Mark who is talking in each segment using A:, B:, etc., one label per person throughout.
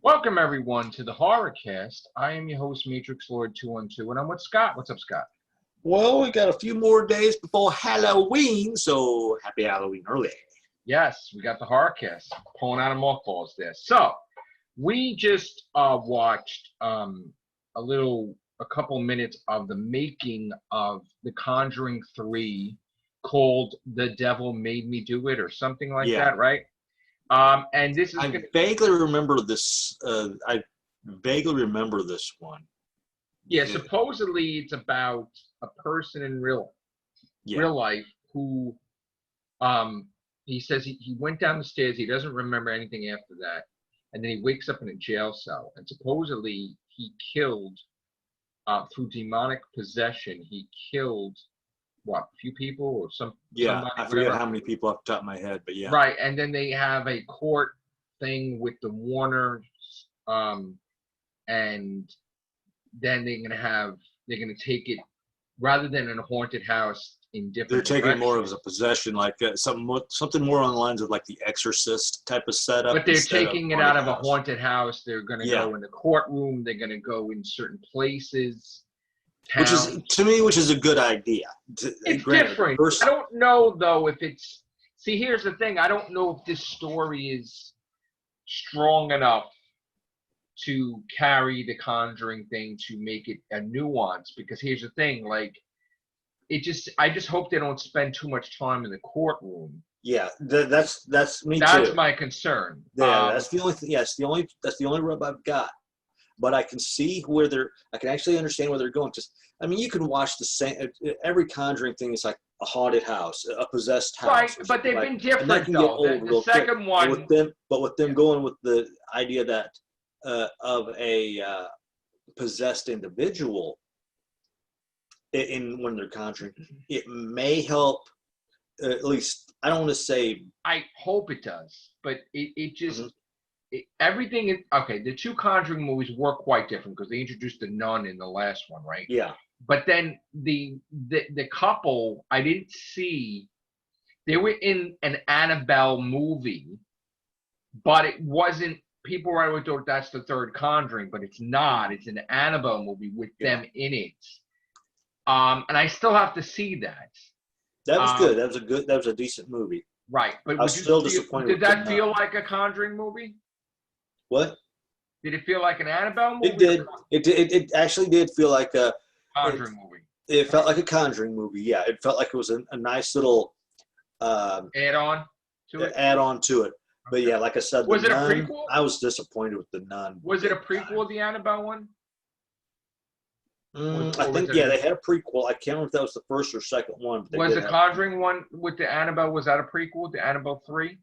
A: Welcome everyone to the Horrorcast. I am your host Matrixlord212, and I'm with Scott. What's up, Scott?
B: Well, we got a few more days before Halloween, so happy Halloween early.
A: Yes, we got the Horrorcast pulling out of mothballs there. So we just watched a couple minutes of the making of The Conjuring 3, called "The Devil Made Me Do It" or something like that, right? And this is
B: vaguely remember this. I vaguely remember this one.
A: Yeah, supposedly it's about a person in real life who, he says he went down the stairs. He doesn't remember anything after that, and then he wakes up in a jail cell. And supposedly he killed, through demonic possession, he killed a few people or some.
B: Yeah,
A: somebody,
B: I forget how many people off the top of my head, but yeah.
A: Right, and then they have a court thing with the Warners, and then they're gonna take it, rather than in a haunted house, in different.
B: They're taking it more as a possession, like something more on the lines of like the Exorcist type of setup.
A: But they're taking it out of a haunted house. They're gonna go in the courtroom. They're gonna go in certain places. Towns.
B: Which is a good idea.
A: It's different. I don't know though if it's. See, here's the thing. I don't know if this story is strong enough to carry the Conjuring thing to make it a nuance. Because here's the thing, like, I just hope they don't spend too much time in the courtroom.
B: Yeah, that's me too.
A: That's my concern.
B: Yeah, that's the only thing. Yes, that's the only rub I've got. But I can see I can actually understand where they're going. I mean, you can watch the same. Every Conjuring thing is like a haunted house, a possessed house.
A: Right, but they've been different though. The second one,
B: with them going with the idea that of a possessed individual in when they're conjuring, it may help. At least I don't want to say.
A: I hope it does, but it just. Everything is okay. The two Conjuring movies were quite different because they introduced the nun in the last one, right?
B: Yeah.
A: But then the couple, I didn't see. They were in an Annabelle movie, but it wasn't. People right away thought that's the third Conjuring, but it's not. It's an Annabelle movie with them in it. And I still have to see that.
B: That was good. That was a decent movie.
A: Right, but
B: I was still disappointed.
A: Did that feel like a Conjuring movie?
B: What?
A: Did it feel like an Annabelle movie?
B: It did. It actually did feel like a
A: Conjuring movie.
B: It felt like a Conjuring movie. Yeah, it felt like it was a nice little
A: add-on to it.
B: Add-on to it. But yeah, like I said,
A: was it a prequel?
B: I was disappointed with the Nun.
A: Was it a prequel of the Annabelle one?
B: I think they had a prequel. I can't remember if that was the first or second one.
A: Was the Conjuring one with the Annabelle? Was that a prequel? The Annabelle 3?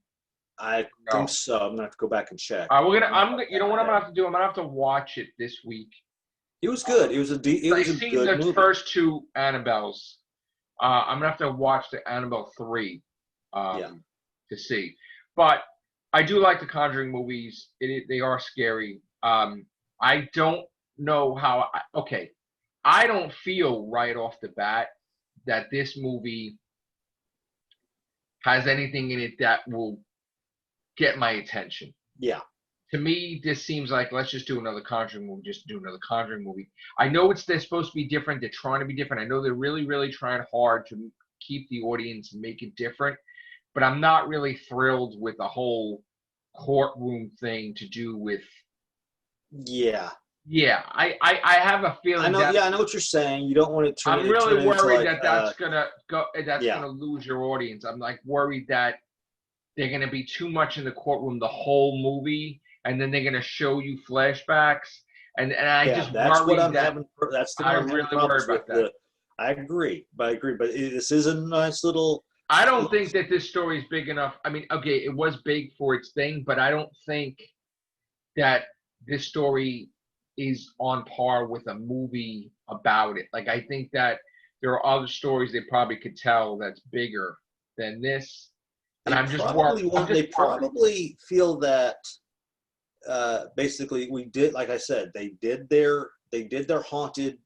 B: I think so. I'm gonna have to go back and check.
A: You know what I'm gonna have to do? I'm gonna have to watch it this week.
B: It was good. It was a good movie. I've seen the
A: first two Annabelles. I'm gonna have to watch the Annabelle 3 to see. But I do like the Conjuring movies. They are scary. I don't know how. I don't feel right off the bat that this movie has anything in it that will get my attention.
B: Yeah.
A: To me, this seems like, let's just do another Conjuring movie, just do another Conjuring movie. I know they're supposed to be different. They're trying to be different. I know they're really, really trying hard to keep the audience and make it different. But I'm not really thrilled with the whole courtroom thing to do with.
B: Yeah.
A: Yeah, I have a feeling.
B: I know. I know what you're saying. You don't want it to.
A: I'm really worried that's gonna go. That's gonna lose your audience. I'm like worried that they're gonna be too much in the courtroom the whole movie, and then they're gonna show you flashbacks, and I just
B: that's
A: worry
B: what I'm
A: that.
B: having. That's the
A: I'm really worried about that.
B: I agree, but this is a nice little.
A: I don't think that this story is big enough. I mean, okay, it was big for its thing, but I don't think that this story is on par with a movie about it. Like, I think that there are other stories they probably could tell that's bigger than this. And
B: they probably feel that basically we did, like I said, they did their haunted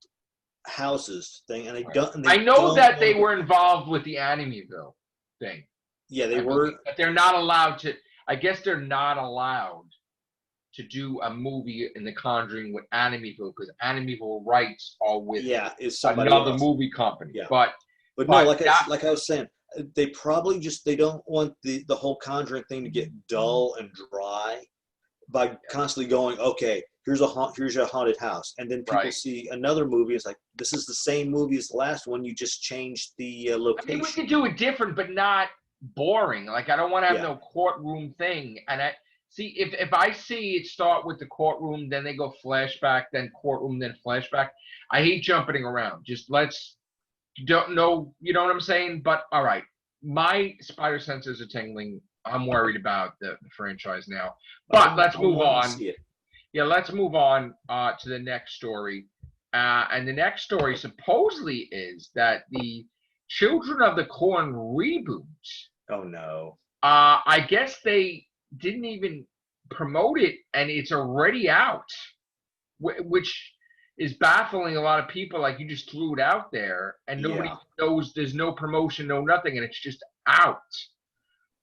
B: houses thing, and
A: I know that they were involved with the Amityville thing.
B: Yeah, they were.
A: But they're not allowed to. I guess they're not allowed to do a movie in The Conjuring with Amityville because Amityville rights are with
B: is somebody
A: another
B: else.
A: movie company.
B: Yeah.
A: But
B: no, like I was saying, they probably they don't want the whole Conjuring thing to get dull and dry by constantly going, okay, here's your haunted house, and then people see another movie. It's like, this is the same movie as the last one. You just changed the location.
A: I mean, we could do it different, but not boring. Like, I don't want to have no courtroom thing. And I see if I see it start with the courtroom, then they go flashback, then courtroom, then flashback. I hate jumping around. Just don't know, you know what I'm saying? But all right, my spider senses are tingling. I'm worried about the franchise now. But let's move on. Yeah, let's move on to the next story. And the next story supposedly is that the Children of the Corn reboot.
B: Oh, no.
A: I guess they didn't even promote it, and it's already out, which is baffling a lot of people. Like, you just threw it out there, and nobody knows. There's no promotion, no nothing, and it's just out.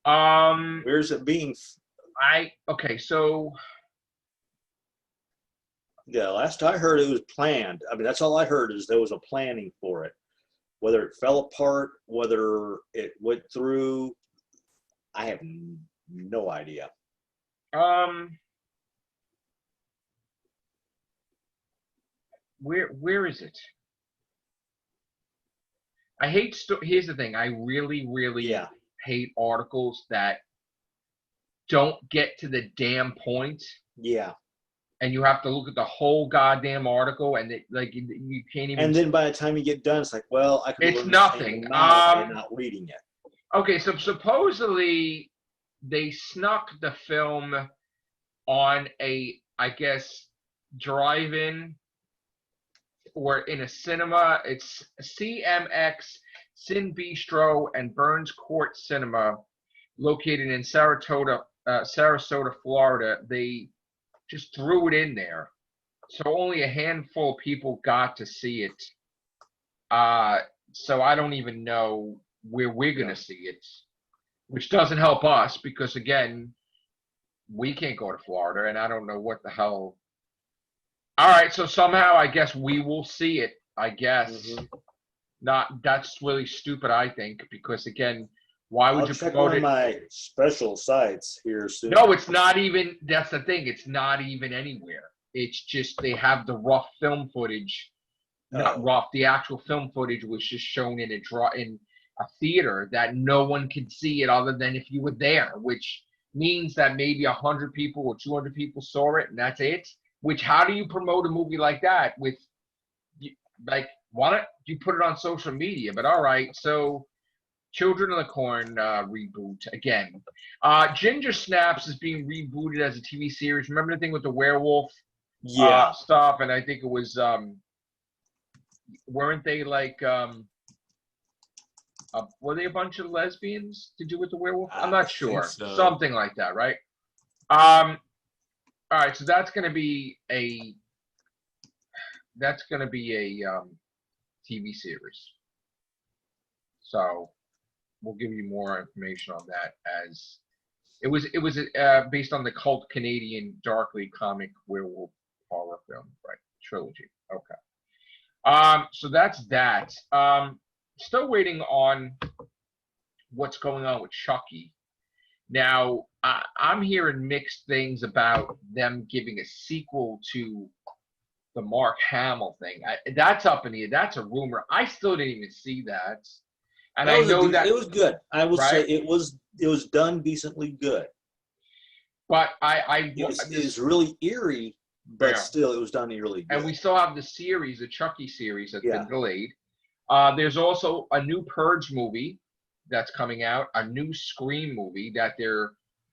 B: Where's it being?
A: Okay, so.
B: Yeah, last I heard it was planned. I mean, that's all I heard is there was a planning for it. Whether it fell apart, whether it went through, I have no idea.
A: Where is it? I hate. Here's the thing. I really, really hate articles that don't get to the damn point.
B: Yeah.
A: And you have to look at the whole goddamn article, and you can't even.
B: And then by the time you get done, it's like, well, I could.
A: It's nothing.
B: By not reading it.
A: Okay, so supposedly they snuck the film on I guess, drive-in or in a cinema. It's CMX, Sin Bistro, and Burns Court Cinema, located in Sarasota, Florida. They just threw it in there, so only a handful of people got to see it. So I don't even know where we're gonna see it, which doesn't help us because, again, we can't go to Florida, and I don't know what the hell. All right, so somehow I guess we will see it. I guess that's really stupid. I think because, again, why would you
B: check
A: promote
B: one of my special sites here soon?
A: No, it's not even. That's the thing. It's not even anywhere. It's just they have the rough film footage. Not rough. The actual film footage was just shown in a theater that no one could see it other than if you were there, which means that maybe 100 people or 200 people saw it, and that's it. Which, how do you promote a movie like that? Why don't you put it on social media? But all right, so. Children of the Corn reboot again. Ginger Snaps is being rebooted as a TV series. Remember the thing with the werewolf stuff? And I think it was, weren't they like, were they a bunch of lesbians to do with the werewolf? I'm not sure. So. Something like that, right? All right, so that's going to be a TV series. So. We'll give you more information on that as it was based on the cult Canadian darkly comic werewolf horror film, right? Trilogy. Okay. So that's that. Still waiting on what's going on with Chucky. Now, I'm hearing mixed things about them giving a sequel to the Mark Hamill thing. That's up in the air. That's a rumor. I still didn't even see that. And I know that
B: it was good. I will say it was done decently good.
A: But
B: it was really eerie, but still it was done eerily good.
A: And we still have the series, the Chucky series that's been delayed. There's also a new Purge movie that's coming out, a new Scream movie that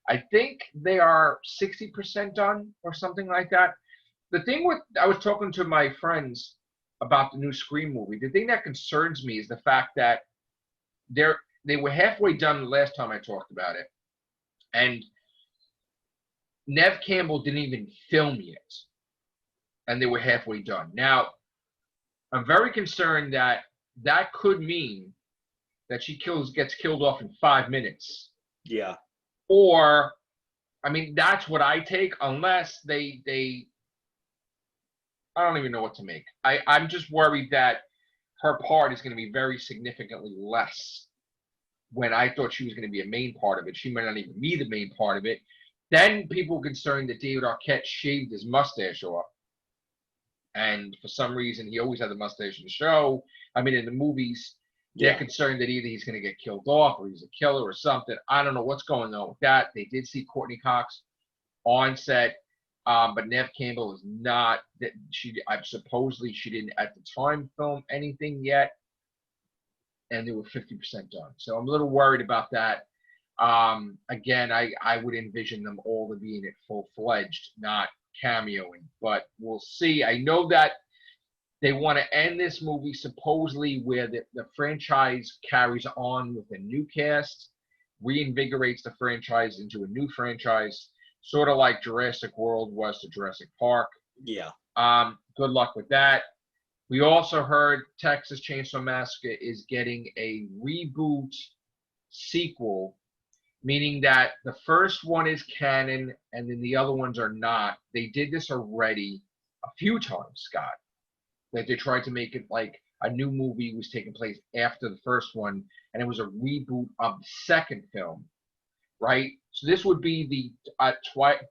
A: I think they are 60% done or something like that. The thing I was talking to my friends about the new Scream movie. The thing that concerns me is the fact that they were halfway done the last time I talked about it, and Neve Campbell didn't even film yet, and they were halfway done. Now, I'm very concerned that could mean that she gets killed off in 5 minutes.
B: Yeah.
A: Or I mean, that's what I take, unless they I don't even know what to make. I'm just worried that her part is going to be very significantly less when I thought she was going to be a main part of it. She might not even be the main part of it. Then people were concerned that David Arquette shaved his mustache off. And for some reason, he always had the mustache in the show. I mean, in the movies, they're concerned that either he's going to get killed off or he's a killer or something. I don't know what's going on with that. They did see Courtney Cox on set, but Neve Campbell is not. Supposedly she didn't at the time film anything yet, and they were 50% done. So I'm a little worried about that. Again, I would envision them all to be in it full-fledged, not cameoing, but we'll see. I know that they want to end this movie supposedly where the franchise carries on with a new cast, reinvigorates the franchise into a new franchise, sort of like Jurassic World was to Jurassic Park.
B: Yeah.
A: Good luck with that. We also heard Texas Chainsaw Massacre is getting a reboot sequel, meaning that the first one is canon and then the other ones are not. They did this already a few times, Scott, that they tried to make it like a new movie was taking place after the first one, and it was a reboot of the second film, right? So this would be the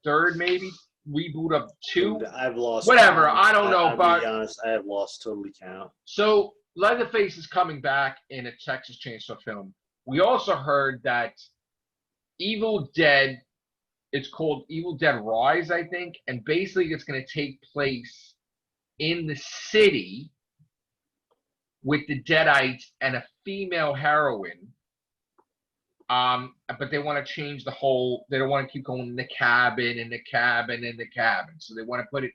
A: third, maybe, reboot of two.
B: I've lost
A: whatever
B: count.
A: I don't know,
B: I'll
A: but
B: be honest, I have lost totally count.
A: So Leatherface is coming back in a Texas Chainsaw film. We also heard that Evil Dead, it's called Evil Dead Rise, I think, and basically it's going to take place in the city with the Deadites and a female heroine. But they want to change the whole, they don't want to keep going in the cabin and the cabin and the cabin. So they want to put it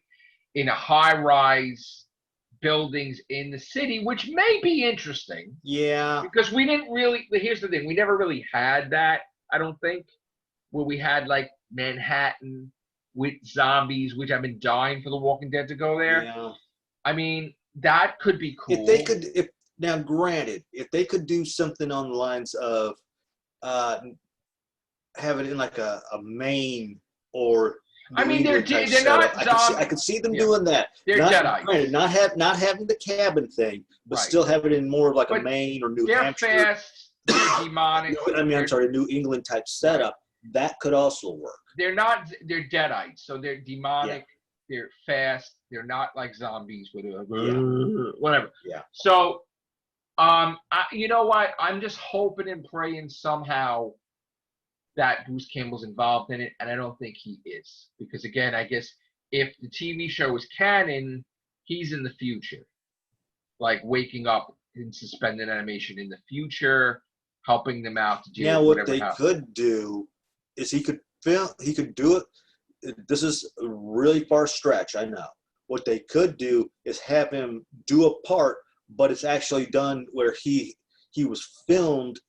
A: in a high-rise buildings in the city, which may be interesting.
B: Yeah.
A: Because we didn't really, here's the thing, we never really had that, I don't think, where we had like Manhattan with zombies, which I've been dying for The Walking Dead to go there.
B: Yeah.
A: I mean, that could be cool.
B: If they could, now granted, if they could do something on the lines of have it in like a Maine or
A: I mean, they're not zombies.
B: I could see them doing that.
A: They're Deadites.
B: Granted, not having the cabin thing, but still have it in more of like a Maine or New Hampshire.
A: They're fast. They're demonic.
B: I'm sorry, New England type setup. That could also work.
A: They're not. They're Deadites, so they're demonic. Yeah. They're fast. They're not like zombies with whatever.
B: Yeah.
A: So, you know what? I'm just hoping and praying somehow that Bruce Campbell's involved in it, and I don't think he is. Because, again, I guess if the TV show is canon, he's in the future. Like, waking up in suspended animation in the future, helping them out to deal with whatever
B: what they could do is he could do it. This is a really far stretch, I know. What they could do is have him do a part, but it's actually done where he was filmed.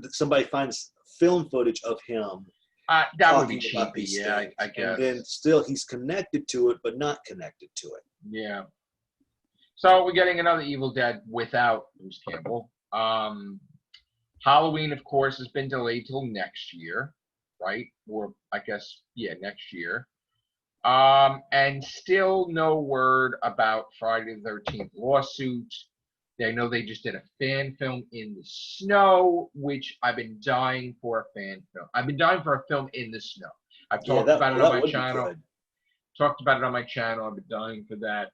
B: Somebody finds film footage of him.
A: That would be cheapy, yeah, I guess.
B: And then still he's connected to it, but not connected to it.
A: Yeah. So we're getting another Evil Dead without Bruce Campbell. Halloween, of course, has been delayed till next year, right? Or I guess, next year. And still no word about Friday the 13th lawsuit. I know they just did a fan film in the snow, which I've been dying for a fan film. I've been dying for a film in the snow. I've talked about it on my channel. Talked about it on my channel. I've been dying for that.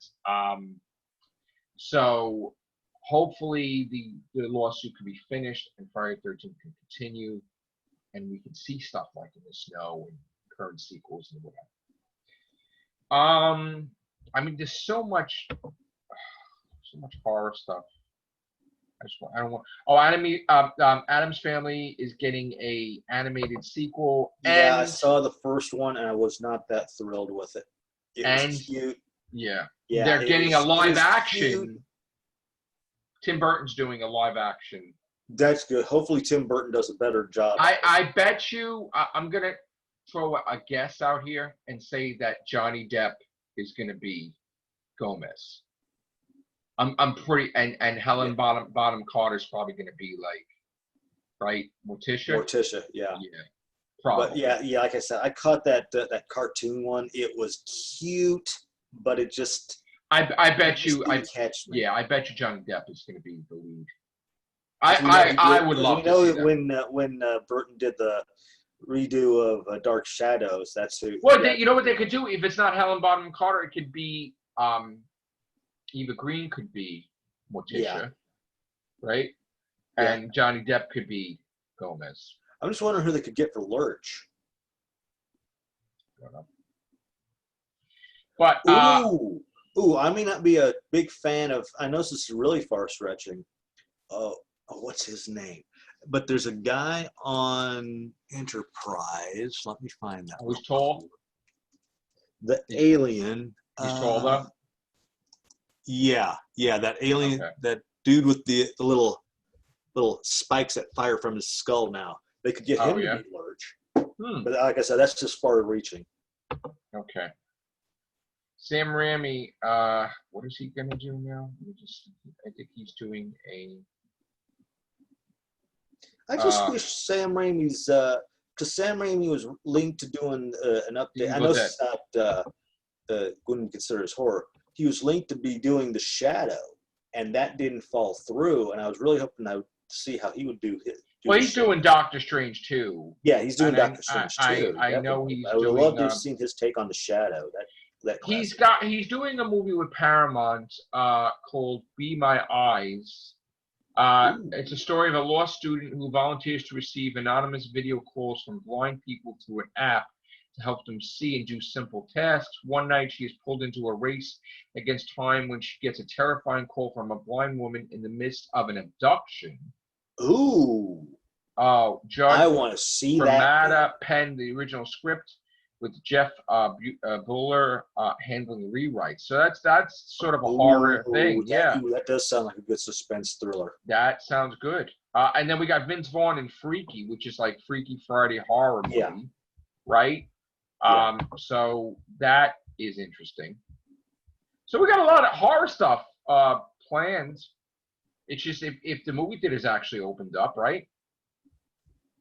A: So hopefully the lawsuit can be finished and Friday the 13th can continue and we can see stuff like in the snow and current sequels and whatever. I mean, there's so much horror stuff. I don't want. Oh, Addams Family is getting a animated sequel.
B: Yeah, I saw the first one and I was not that thrilled with it. It was cute.
A: Yeah, they're getting a live action. Cute. Tim Burton's doing a live action.
B: That's good. Hopefully, Tim Burton does a better job.
A: I bet you. I'm gonna throw a guess out here and say that Johnny Depp is gonna be Gomez. I'm pretty and Helen Bonham Carter's probably gonna be like, right, Morticia.
B: Morticia, yeah.
A: Probably.
B: But yeah, like I said, I caught that that cartoon one. It was cute, but it just
A: I bet you
B: didn't catch me.
A: Yeah, I bet you Johnny Depp is going to be the lead.
B: I
A: would love to see that.
B: when Burton did the redo of Dark Shadows, that's who.
A: Well, you know what they could do? If it's not Helen Bonham Carter, it could be Eva Green could be Morticia, right? And Johnny Depp could be Gomez.
B: I'm just wondering who they could get for Lurch.
A: I don't know. But
B: I may not be a big fan of. I know this is really far stretching. What's his name? But there's a guy on Enterprise. Let me find that.
A: Who's tall?
B: The alien.
A: He's tall though.
B: Yeah, that alien, that dude with the little spikes that fire from his skull. Now they could get him to be Lurch. But like I said, that's just far reaching.
A: Okay. Sam Raimi, what is he gonna do now? I think he's doing a.
B: I just wish Sam Raimi's, because Sam Raimi was linked to doing an update. I know it's not wouldn't consider as horror. He was linked to be doing The Shadow, and that didn't fall through. And I was really hoping I would see how he would do his.
A: Well, he's doing Doctor Strange too.
B: Yeah, he's doing Doctor Strange too.
A: I know he's.
B: I would love to have seen his take on The Shadow.
A: He's doing a movie with Paramount called Be My Eyes. It's a story of a law student who volunteers to receive anonymous video calls from blind people through an app to help them see and do simple tasks. One night, she is pulled into a race against time when she gets a terrifying call from a blind woman in the midst of an abduction.
B: Ooh.
A: Judge
B: I want to see that.
A: Ramada penned the original script with Jeff Buller handling the rewrites. So that's sort of a horror thing.
B: That does sound like a good suspense thriller.
A: That sounds good. And then we got Vince Vaughn in Freaky, which is like Freaky Friday horror movie, right? So that is interesting. So we got a lot of horror stuff planned. It's just if the movie theaters actually opened up, right?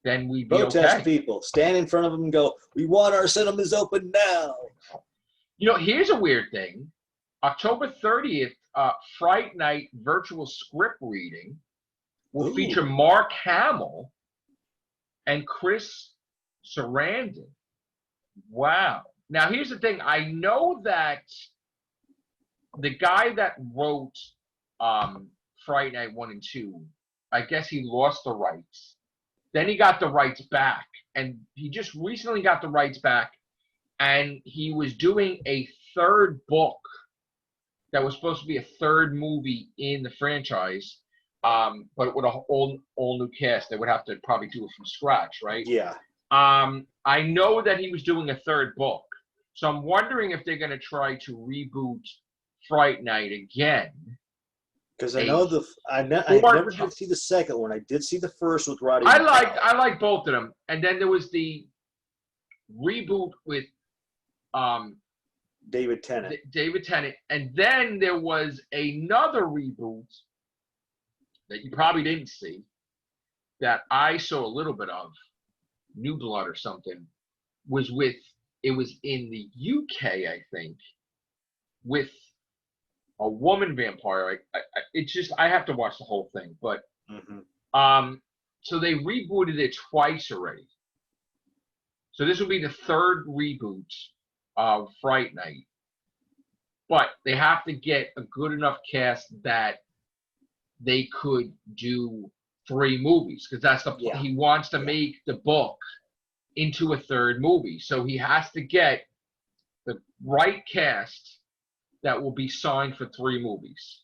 A: Then we'd be
B: protest people. Stand in front of them and go, we want our cinemas open now.
A: You know, here's a weird thing. October 30th, Fright Night virtual script reading will feature Mark Hamill and Chris Sarandon. Wow. Now, here's the thing. I know that the guy that wrote Fright Night 1 and 2, I guess he lost the rights. Then he got the rights back, and he just recently got the rights back, and he was doing a third book that was supposed to be a third movie in the franchise, but with a all new cast. They would have to probably do it from scratch, right?
B: Yeah.
A: I know that he was doing a third book, so I'm wondering if they're going to try to reboot Fright Night again.
B: Because I know I never did see the second one. I did see the first with Roddy.
A: I like both of them. And then there was the reboot with
B: David Tennant.
A: And then there was another reboot that you probably didn't see that I saw a little bit of, New Blood or something, it was in the UK, I think, with a woman vampire. I have to watch the whole thing, but so they rebooted it twice already. So this will be the third reboot of Fright Night, but they have to get a good enough cast that they could do 3 movies, because that's the point. He wants to make the book into a third movie, so he has to get the right cast that will be signed for 3 movies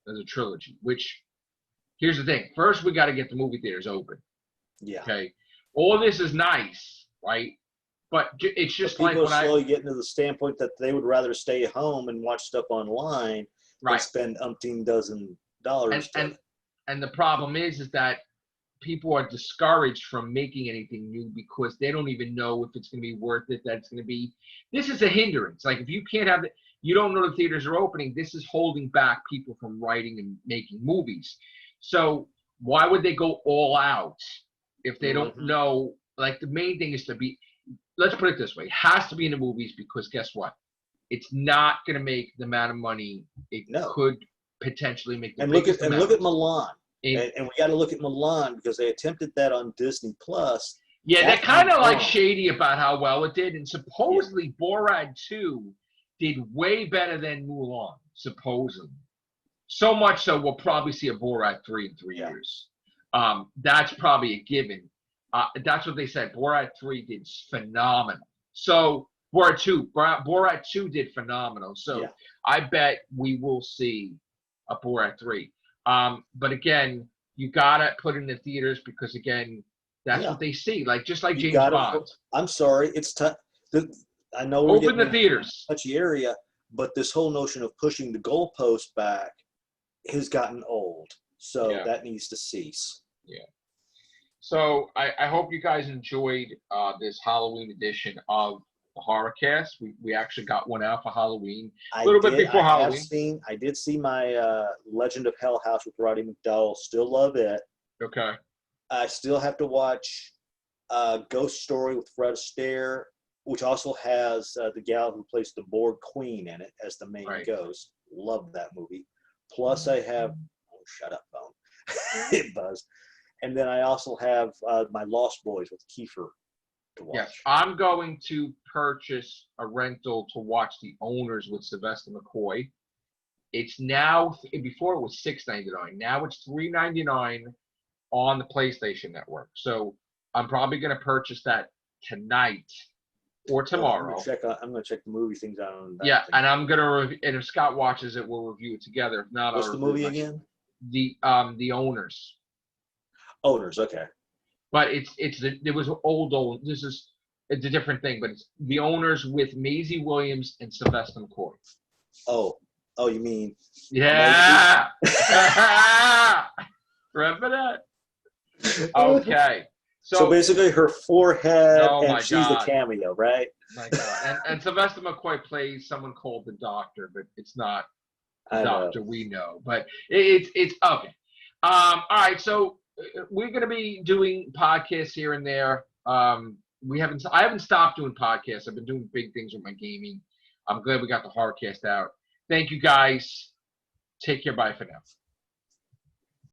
A: as a trilogy. Which, here's the thing: first, we got to get the movie theaters open. Yeah. Okay. All this is nice, right? But it's just like
B: people are slowly getting to the standpoint that they would rather stay home and watch stuff online than spend umpteen dozen dollars.
A: And the problem is that people are discouraged from making anything new because they don't even know if it's going to be worth it. That it's going to be. This is a hindrance. Like if you can't have it. You don't know the theaters are opening. This is holding back people from writing and making movies. So why would they go all out if they don't know like the main thing is to be. Let's put it this way: it has to be in the movies because guess what? It's not going to make the amount of money it could potentially make.
B: And look at Milan. And we got to look at Milan because they attempted that on Disney Plus.
A: Yeah, they're kind of like shady about how well it did, and supposedly Borat 2 did way better than Mulan, supposedly. So much so we'll probably see a Borat 3 in 3 years. That's probably a given. That's what they said. Borat 3 did phenomenal. So Borat 2 did phenomenal. So I bet we will see a Borat 3. But again, you gotta put it in the theaters because again, that's what they see. Like just like James Bond.
B: I'm sorry, it's tough. I know we're
A: open the theaters,
B: touchy area, but this whole notion of pushing the goalpost back has gotten old. So that needs to cease.
A: Yeah. So I hope you guys enjoyed this Halloween edition of the Horrorcast. We actually got one out for Halloween. A little bit before Halloween.
B: I did see my Legend of Hell House with Roddy McDowell. Still love it.
A: Okay.
B: I still have to watch Ghost Story with Fred Astaire, which also has the gal who plays the Borg Queen in it as the main ghost. Love that movie. Plus I have, shut up, phone. It buzzed. And then I also have my Lost Boys with Kiefer to watch.
A: Yes, I'm going to purchase a rental to watch The Owners with Sylvester McCoy. It's now, before it was $6.99. Now it's $3.99 on the PlayStation Network. So I'm probably going to purchase that tonight or tomorrow.
B: I'm going to check the movie things out on that.
A: Yeah, and I'm going to and if Scott watches it, we'll review it together. If not,
B: what's the movie again?
A: The Owners.
B: Owners, okay.
A: But it was old. It's a different thing, but it's The Owners with Maisie Williams and Sylvester McCoy.
B: Oh, you mean?
A: Yeah. Remember that? Okay.
B: So basically, her forehead, and she's the cameo, right?
A: My God. And Sylvester McCoy plays someone called the Doctor, but it's not the Doctor we know. But it's okay. All right, so we're going to be doing podcasts here and there. I haven't stopped doing podcasts. I've been doing big things with my gaming. I'm glad we got the Horrorcast out. Thank you guys. Take care. Bye for now.